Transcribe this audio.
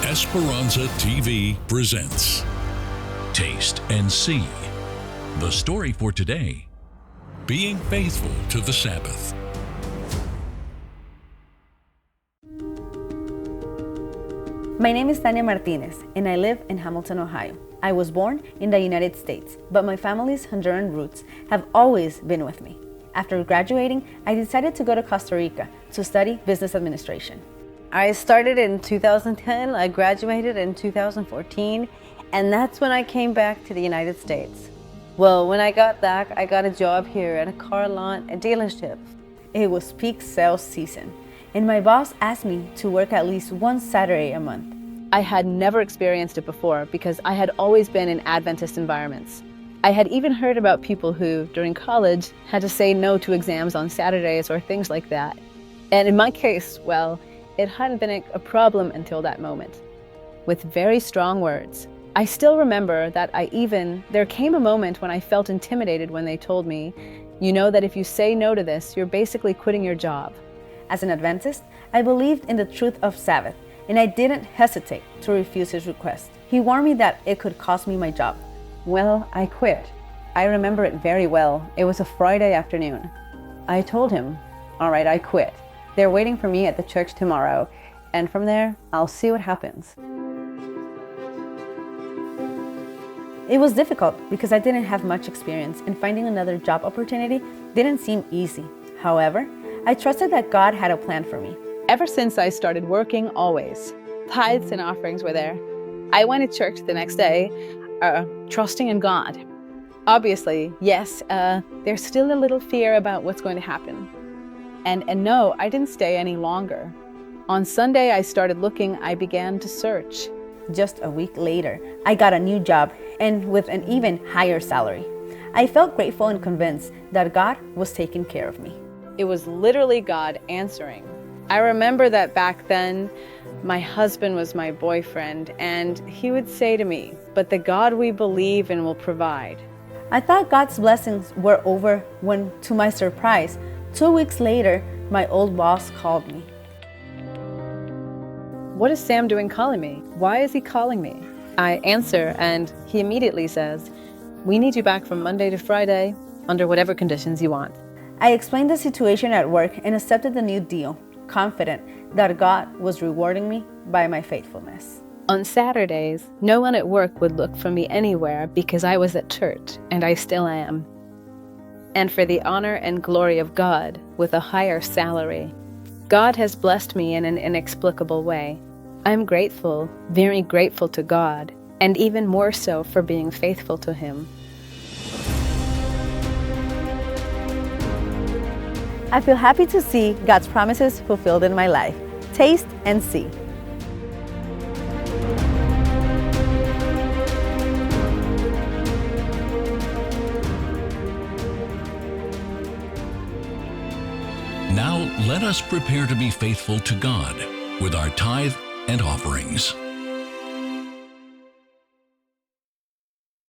Esperanza TV presents Taste and See. The story for today: being faithful to the Sabbath. My name is Tania Martinez, and I live in Hamilton, Ohio. I was born in the United States, but my family's Honduran roots have always been with me. After graduating, I decided to go to Costa Rica to study business administration. I started in 2010, I graduated in 2014, and that's when I came back to the United States. Well, when I got back, I got a job here at a car lot, a dealership. It was peak sales season, and my boss asked me to work at least one Saturday a month. I had never experienced it before because I had always been in Adventist environments. I had even heard about people who, during college, had to say no to exams on Saturdays or things like that. And in my case, well, it hadn't been a problem until that moment. With very strong words. I still remember that there came a moment when I felt intimidated when they told me, you know that if you say no to this, you're basically quitting your job. As an Adventist, I believed in the truth of Sabbath, and I didn't hesitate to refuse his request. He warned me that it could cost me my job. Well, I quit. I remember it very well. It was a Friday afternoon. I told him, all right, I quit. They're waiting for me at the church tomorrow, and from there, I'll see what happens. It was difficult because I didn't have much experience, and finding another job opportunity didn't seem easy. However, I trusted that God had a plan for me. Ever since I started working, always. Tithes and offerings were there. I went to church the next day, trusting in God. Obviously, yes, there's still a little fear about what's going to happen. And no, I didn't stay any longer. On Sunday, I started looking, I began to search. Just a week later, I got a new job and with an even higher salary. I felt grateful and convinced that God was taking care of me. It was literally God answering. I remember that back then, my husband was my boyfriend, and he would say to me, but the God we believe in will provide. I thought God's blessings were over when, to my surprise, 2 weeks later, my old boss called me. What is Sam doing calling me? Why is he calling me? I answer, and he immediately says, we need you back from Monday to Friday, under whatever conditions you want. I explained the situation at work and accepted the new deal, confident that God was rewarding me by my faithfulness. On Saturdays, no one at work would look for me anywhere because I was at church, and I still am. And for the honor and glory of God, with a higher salary. God has blessed me in an inexplicable way. I'm grateful, very grateful to God, and even more so for being faithful to Him. I feel happy to see God's promises fulfilled in my life. Taste and see. Now let us prepare to be faithful to God with our tithe and offerings.